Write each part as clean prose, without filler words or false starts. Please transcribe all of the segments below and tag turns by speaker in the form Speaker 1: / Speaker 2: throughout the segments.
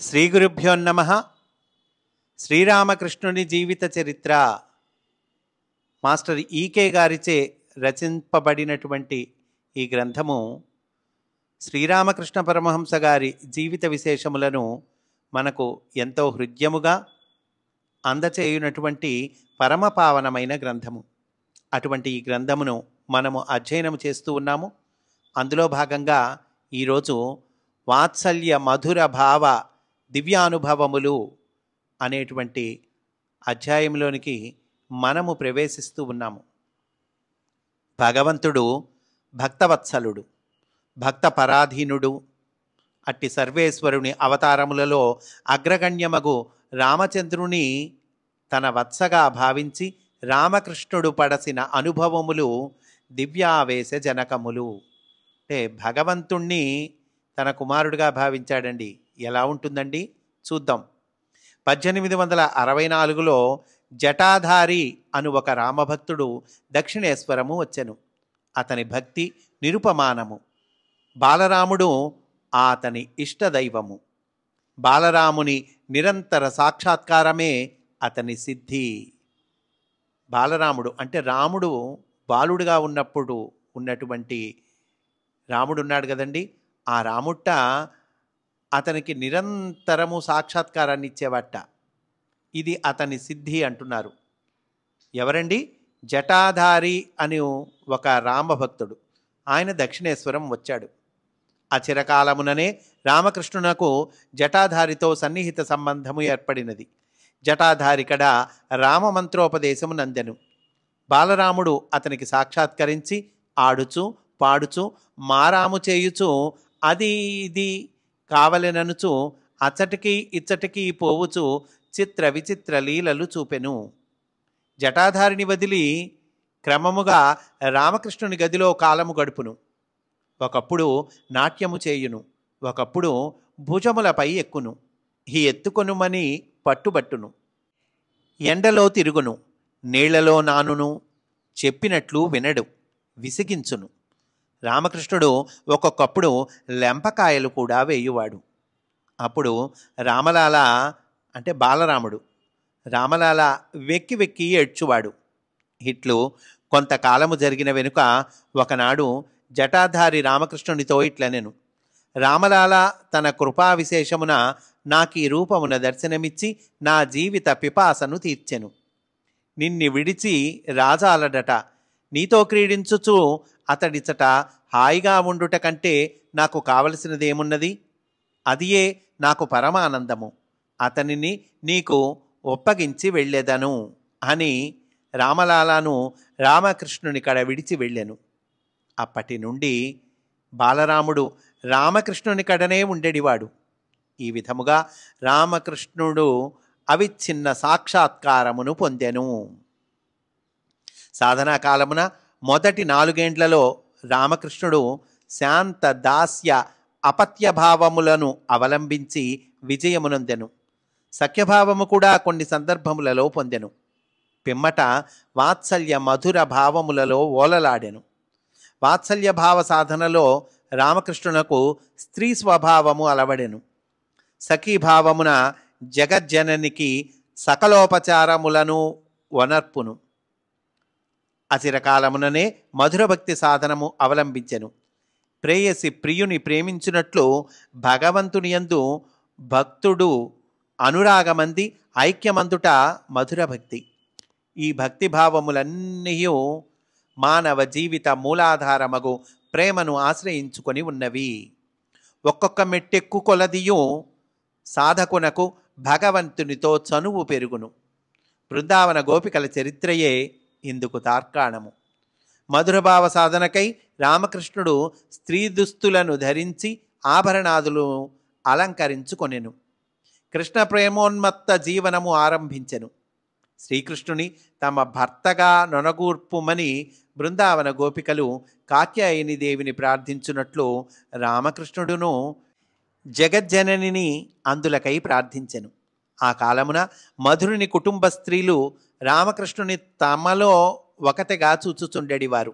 Speaker 1: శ్రీ గురుభ్యో నమః. శ్రీరామకృష్ణుని జీవిత చరిత్ర మాస్టర్ ఈకే గారిచే రచింపబడినటువంటి ఈ గ్రంథము శ్రీరామకృష్ణ పరమహంస గారి జీవిత విశేషములను మనకు ఎంతో హృద్యముగా అందచేయునటువంటి పరమపావనమైన గ్రంథము. అటువంటి ఈ గ్రంథమును మనము అధ్యయనం చేస్తూ ఉన్నాము. అందులో భాగంగా ఈరోజు వాత్సల్య మధుర భావ దివ్యానుభవములు అనేటువంటి అధ్యాయంలోనికి మనము ప్రవేశిస్తూ ఉన్నాము. భగవంతుడు భక్తవత్సలుడు, భక్త పరాధీనుడు. అట్టి సర్వేశ్వరుని అవతారములలో అగ్రగణ్యమగు రామచంద్రుని తన వత్సగా భావించి రామకృష్ణుడు పడసిన అనుభవములు దివ్యావేశ జనకములు. అంటే భగవంతుణ్ణి తన కుమారుడిగా భావించాడండి. ఎలా ఉంటుందండి చూద్దాం. 1864లో జటాధారి అను ఒక రామభక్తుడు దక్షిణేశ్వరము వచ్చెను. అతని భక్తి నిరుపమానము. బాలరాముడు అతని ఇష్టదైవము. బాలరాముని నిరంతర సాక్షాత్కారమే అతని సిద్ధి. బాలరాముడు అంటే రాముడు బాలుడుగా ఉన్నప్పుడు ఉన్నటువంటి రాముడు ఉన్నాడు కదండి. ఆ రాముట్ట అతనికి నిరంతరము సాక్షాత్కారాన్ని ఇచ్చేవాట. ఇది అతని సిద్ధి అంటున్నారు. ఎవరండి? జటాధారి అని ఒక రామభక్తుడు. ఆయన దక్షిణేశ్వరం వచ్చాడు. ఆ చిరకాలముననే రామకృష్ణునకు జటాధారితో సన్నిహిత సంబంధము ఏర్పడినది. జటాధారికడ రామమంత్రోపదేశము నందెను. బాలరాముడు అతనికి సాక్షాత్కరించి ఆడుచు పాడుచు మారాము చేయుచు అది ఇది కావలెననుచు అచ్చటికి ఇచ్చటికి పోవుచు చిత్ర విచిత్ర లీలలు చూపెను. జటాధారిని వదిలి క్రమముగా రామకృష్ణుని గదిలో కాలము గడుపును. ఒకప్పుడు నాట్యము చేయును, ఒకప్పుడు భుజములపై ఎక్కును, ఈ ఎత్తుకొనుమని పట్టుబట్టును, ఎండలో తిరుగును, నీళ్లలో నానును, చెప్పినట్లు వినడు, విసిగించును. రామకృష్ణుడు ఒక్కొక్కప్పుడు లెంపకాయలు కూడా వేయువాడు. అప్పుడు రామలాల అంటే బాలరాముడు రామలాల వెక్కి వెక్కి ఏడ్చువాడు. ఇట్లు కొంతకాలము జరిగిన వెనుక ఒకనాడు జటాధారి రామకృష్ణునితో ఇట్లనెను. రామలాల తన కృపా విశేషమున నాకీ రూపమున దర్శనమిచ్చి నా జీవిత పిపాసను తీర్చెను. నిన్ని విడిచి రాజాలడట, నీతో క్రీడించుచు అతడిచట హాయిగా ఉండుట కంటే నాకు కావలసినదేమున్నది? అదియే నాకు పరమానందము. అతనిని నీకు ఒప్పగించి వెళ్ళేదను అని రామలాలను రామకృష్ణుని కడ విడిచి వెళ్ళెను. అప్పటి నుండి బాలరాముడు రామకృష్ణుని కడనే ఉండేడివాడు. ఈ విధముగా రామకృష్ణుడు అవిచ్ఛిన్న సాక్షాత్కారమును పొందెను. సాధనా కాలమున మొదటి 4 ఏండ్లలో రామకృష్ణుడు శాంత దాస్య అపత్యభావములను అవలంబించి విజయమునొందెను. సఖ్యభావము కూడా కొన్ని సందర్భములలో పొందెను. పిమ్మట వాత్సల్య మధుర భావములలో ఓలలాడెను. వాత్సల్య భావ సాధనలో రామకృష్ణునకు స్త్రీ స్వభావము అలవడెను. సఖీభావమున జగజ్జననికి సకలోపచారములను వనర్పును. అచిరకాలముననే మధురభక్తి సాధనము అవలంబించెను. ప్రేయసి ప్రియుని ప్రేమించినట్లు భగవంతుని యందు భక్తుడు అనురాగమంది ఐక్యమందుట మధురభక్తి. ఈ భక్తిభావములన్నీ మానవ జీవిత మూలాధారమగు ప్రేమను ఆశ్రయించుకొని ఉన్నవి. ఒక్కొక్క మెట్టెక్కు కొలదియు సాధకునకు భగవంతునితో చనువు పెరుగును. బృందావన గోపికల చరిత్రయే ఇందుకు తార్కాణము. మధురభావ సాధనకై రామకృష్ణుడు స్త్రీ దుస్తులను ధరించి ఆభరణాదులు అలంకరించుకొనెను. కృష్ణ ప్రేమోన్మత్త జీవనము ఆరంభించెను. శ్రీకృష్ణుని తమ భర్తగా నొనగూర్పుమని బృందావన గోపికలు కాత్యాయని దేవిని ప్రార్థించున్నట్లు రామకృష్ణుడును జగజ్జననిని అందులకై ప్రార్థించెను. ఆ కాలమున మధురుని కుటుంబ స్త్రీలు రామకృష్ణుని తమలో ఒకటిగా చూచుచుండెడివారు.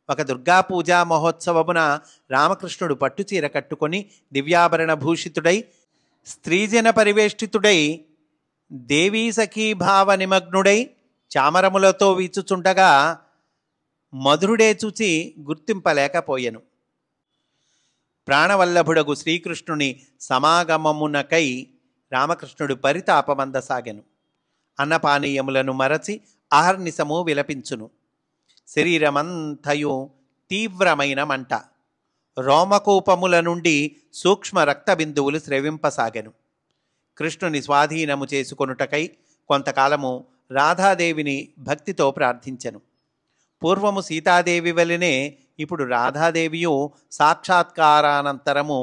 Speaker 1: ఒక దుర్గా పూజా మహోత్సవమున రామకృష్ణుడు పట్టుచీర కట్టుకొని దివ్యాభరణ భూషితుడై స్త్రీజన పరివేష్టితుడై దేవీ సఖీభావ నిమగ్నుడై చామరములతో వీచుచుండగా మధురుడే చూచి గుర్తింపలేకపోయెను. ప్రాణవల్లభుడగు శ్రీకృష్ణుని సమాగమమునకై రామకృష్ణుడు పరితాపమందసాగెను. అన్నపానీయములను మరచి అహర్నిశము విలపించును. శరీరమంతయు తీవ్రమైన మంట, రోమకూపముల నుండి సూక్ష్మ రక్త బిందువులు స్రవింపసాగెను. కృష్ణుని స్వాధీనము చేసుకొనుటకై కొంతకాలము రాధాదేవిని భక్తితో ప్రార్థించెను. పూర్వము సీతాదేవి వలనే ఇప్పుడు రాధాదేవియు సాక్షాత్కారానంతరము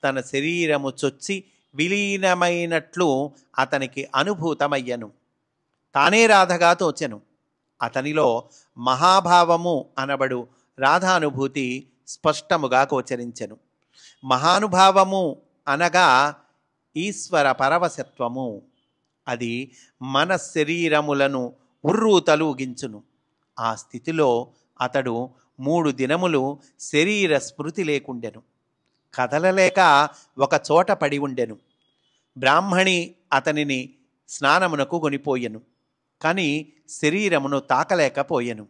Speaker 1: తన శరీరము చొచ్చి విలీనమైనట్లు అతనికి అనుభూతమయ్యను. తానే రాధగా తోచెను. అతనిలో మహాభావము అనబడు రాధానుభూతి స్పష్టముగా గోచరించెను. మహానుభావము అనగా ఈశ్వర పరవశత్వము. అది మన శరీరములను ఉర్రూతలూగించును. ఆ స్థితిలో అతడు 3 దినములు శరీర స్మృతి లేకుండెను. కదలలేక ఒక చోట పడి ఉండెను. బ్రాహ్మణి అతనిని స్నానమునకు కొనిపోయెను. కానీ శరీరమును తాకలేకపోయెను.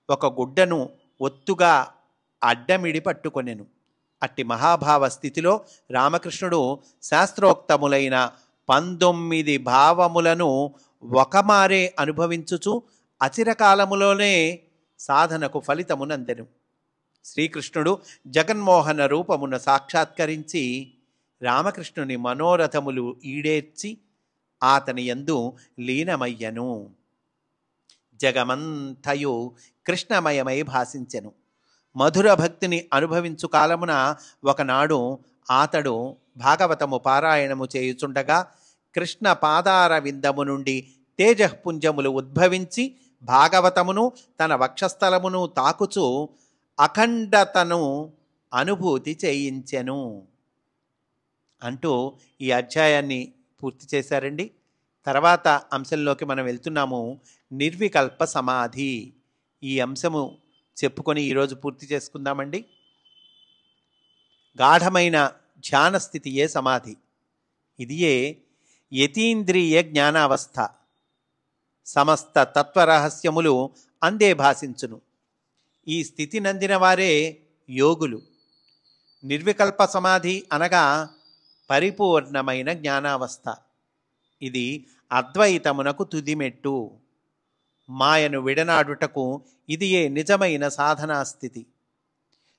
Speaker 1: ఒక గుడ్డను ఒత్తుగా అడ్డమిడి పట్టుకొనెను. అట్టి మహాభావ స్థితిలో రామకృష్ణుడు శాస్త్రోక్తములైన 19 భావములను ఒకమారే అనుభవించుచు అచిరకాలములోనే సాధనకు ఫలితమునందెను. శ్రీకృష్ణుడు జగన్మోహన రూపమున సాక్షాత్కరించి రామకృష్ణుని మనోరథములు ఈడేర్చి అతని యందు లీనమయ్యను. జగమంతయు కృష్ణమయమై భాసించెను. మధుర భక్తిని అనుభవించు కాలమున ఒకనాడు అతడు భాగవతము పారాయణము చేయుచుండగా కృష్ణ పాదార విందము నుండి తేజఃపుంజములు ఉద్భవించి భాగవతమును తన వక్షస్థలమును తాకుచు అఖండతను అనుభూతి చేయించెను అంటూ ఈ అధ్యాయాన్ని పూర్తి చేశారండి. తర్వాత అంశంలోకి మనం వెళ్తున్నాము. నిర్వికల్ప సమాధి. ఈ అంశము చెప్పుకొని ఈరోజు పూర్తి చేసుకుందామండి. గాఢమైన ధ్యాన స్థితియే సమాధి. ఇదియే యతీంద్రియ జ్ఞానావస్థ. సమస్త తత్వరహస్యములు అందే భాషించును. ఈ స్థితి నందిన వారే యోగులు. నిర్వికల్ప సమాధి అనగా పరిపూర్ణమైన జ్ఞానావస్థ. ఇది అద్వైతమునకు తుదిమెట్టు. మాయను విడనాడుటకు ఇదియే నిజమైన సాధనా స్థితి.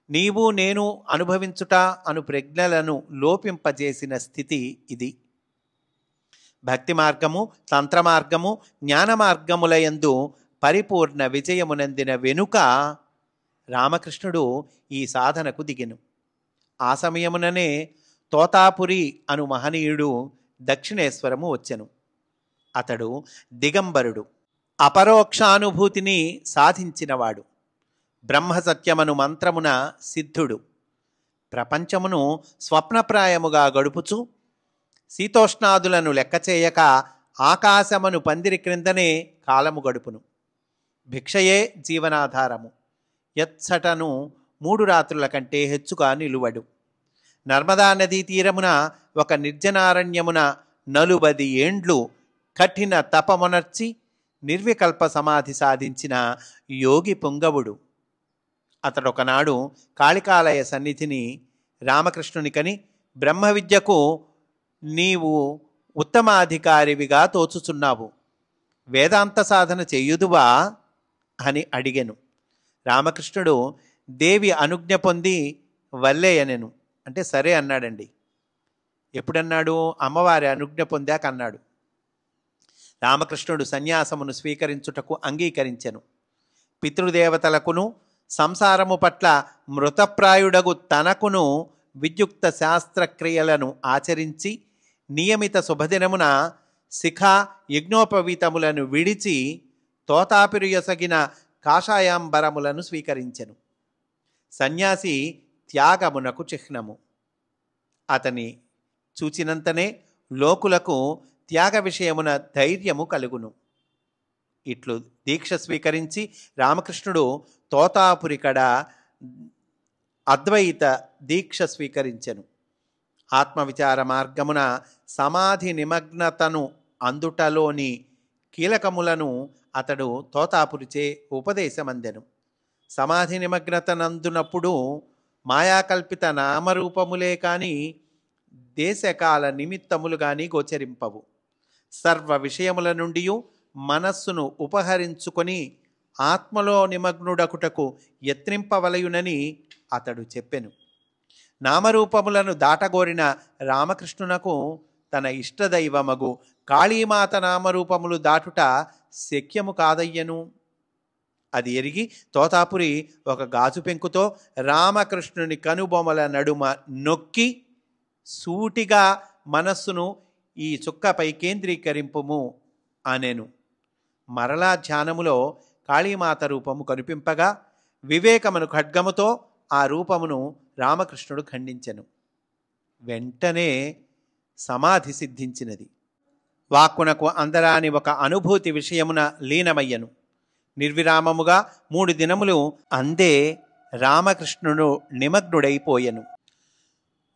Speaker 1: నీవు నేను అనుభవించుట అను ప్రజ్ఞలను లోపింపజేసిన స్థితి ఇది. భక్తి మార్గము, తంత్ర మార్గము, జ్ఞాన మార్గములయందు పరిపూర్ణ విజయమునందిన వెనుక రామకృష్ణుడు ఈ సాధనకు దిగెను. ఆ సమయముననే తోతాపురి అను మహనీయుడు దక్షిణేశ్వరము వచ్చెను. అతడు దిగంబరుడు, అపరోక్షానుభూతిని సాధించినవాడు, బ్రహ్మసత్యమను మంత్రమున సిద్ధుడు. ప్రపంచమును స్వప్నప్రాయముగా గడుపుచు శీతోష్ణాదులను లెక్కచేయక ఆకాశమను పందిరి క్రిందనే కాలము గడుపును. భిక్షయే జీవనాధారము. ఎచ్చటను 3 రాత్రుల కంటే హెచ్చుగా నిలువడు. నర్మదా నదీ తీరమున ఒక నిర్జనారణ్యమున 40 ఏండ్లు కఠిన తపమునర్చి నిర్వికల్ప సమాధి సాధించిన యోగి పుంగవుడు. అతడొకనాడు కాళికాలయ సన్నిధిని రామకృష్ణునికని బ్రహ్మ విద్యకు నీవు ఉత్తమాధికారివిగా తోచుచున్నావు, వేదాంత సాధన చెయ్యుదువా అని అడిగెను. రామకృష్ణుడు దేవి అనుజ్ఞ పొంది వల్లేయనెను. అంటే సరే అన్నాడండి. ఎప్పుడన్నాడు? అమ్మవారి అనుజ్ఞ పొందాక అన్నాడు. రామకృష్ణుడు సన్యాసమును స్వీకరించుటకు అంగీకరించెను. పితృదేవతలకును సంసారము పట్ల మృతప్రాయుడగు తనకును విద్యుక్త శాస్త్రక్రియలను ఆచరించి నియమిత శుభదినమున శిఖా యజ్ఞోపవీతములను విడిచి తోతాపిరియసగిన కాషాయాంబరములను స్వీకరించెను. సన్యాసి త్యాగమునకు చిహ్నము. అతని చూచినంతనే లోకులకు త్యాగ విషయమున ధైర్యము కలుగును. ఇట్లు దీక్ష స్వీకరించి రామకృష్ణుడు తోతాపురికడ అద్వైత దీక్ష స్వీకరించెను. ఆత్మవిచార మార్గమున సమాధి నిమగ్నతను అందుటలోని కీలకములను అతడు తోతాపురిచే ఉపదేశమందెను. సమాధి నిమగ్నతనందునప్పుడు మాయాకల్పిత నామరూపములే కాని దేశకాల నిమిత్తములు గాని గోచరింపవు. సర్వ విషయముల నుండి మనస్సును ఉపహరించుకొని ఆత్మలో నిమగ్నుడకుటకు యత్నింపవలయునని అతడు చెప్పెను. నామరూపములను దాటగోరిన రామకృష్ణునకు తన ఇష్టదైవమగు కాళీమాత నామరూపములు దాటుట శక్యము కాదయ్యను. అది ఎరిగి తోతాపురి ఒక గాజు పెంకుతో రామకృష్ణుని కనుబొమల నడుమ నొక్కి సూటిగా మనస్సును ఈ చుక్కపై కేంద్రీకరింపుము అనెను. మరలా ధ్యానములో కాళీమాత రూపము కనిపింపగా వివేకమును ఖడ్గముతో ఆ రూపమును రామకృష్ణుడు ఖండించెను. వెంటనే సమాధి సిద్ధించినది. వాక్కునకు అందరాని ఒక అనుభూతి విషయమున లీనమయ్యను. నిర్విరామముగా 3 దినములు అందే రామకృష్ణుడు నిమగ్నుడైపోయెను.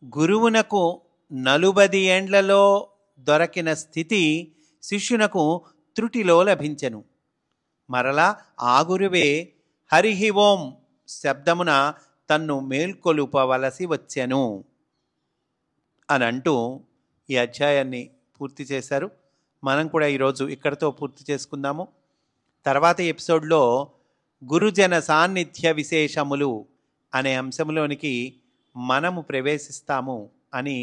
Speaker 1: గురువునకు 40 ఏండ్లలో దొరకిన స్థితి శిష్యునకు త్రుటిలో లభించెను. మరలా ఆ గురువే హరిహి ఓం శబ్దమున తన్ను మేల్కొలుపవలసి వచ్చెను అని అంటూ ఈ అధ్యాయాన్ని పూర్తి చేశారు. మనం కూడా ఈరోజు ఇక్కడితో పూర్తి చేసుకుందాము. తర్వాత ఎపిసోడ్లో గురుజన సాన్నిధ్య విశేషములు అనే అంశంలోనికి మనము ప్రవేశిస్తాము అని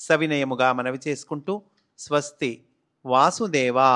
Speaker 1: సవినయముగా మనవి చేసుకుంటూ స్వస్తి వాసుదేవా.